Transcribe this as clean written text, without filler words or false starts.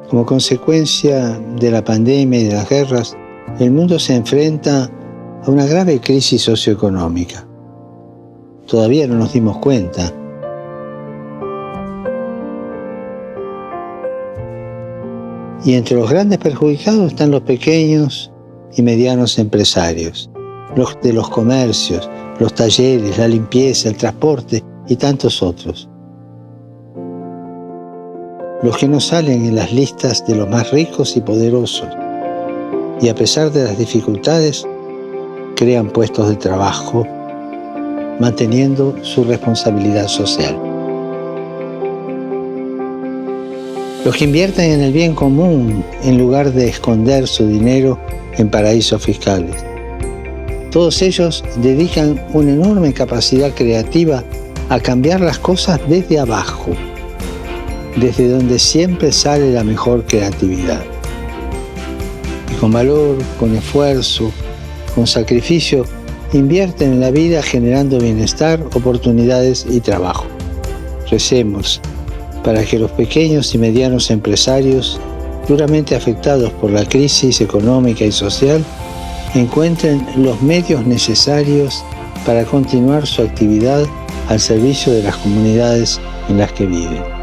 Como consecuencia de la pandemia y de las guerras, el mundo se enfrenta a una grave crisis socioeconómica. Todavía no nos dimos cuenta. Y entre los grandes perjudicados están los pequeños y medianos empresarios, los de los comercios, los talleres, la limpieza, el transporte y tantos otros. Los que no salen en las listas de los más ricos y poderosos, y a pesar de las dificultades, crean puestos de trabajo, manteniendo su responsabilidad social. Los que invierten en el bien común en lugar de esconder su dinero en paraísos fiscales. Todos ellos dedican una enorme capacidad creativa a cambiar las cosas desde abajo, desde donde siempre sale la mejor creatividad. Y con valor, con esfuerzo, con sacrificio, invierten en la vida generando bienestar, oportunidades y trabajo. Recemos para que los pequeños y medianos empresarios, duramente afectados por la crisis económica y social, encuentren los medios necesarios para continuar su actividad al servicio de las comunidades en las que viven.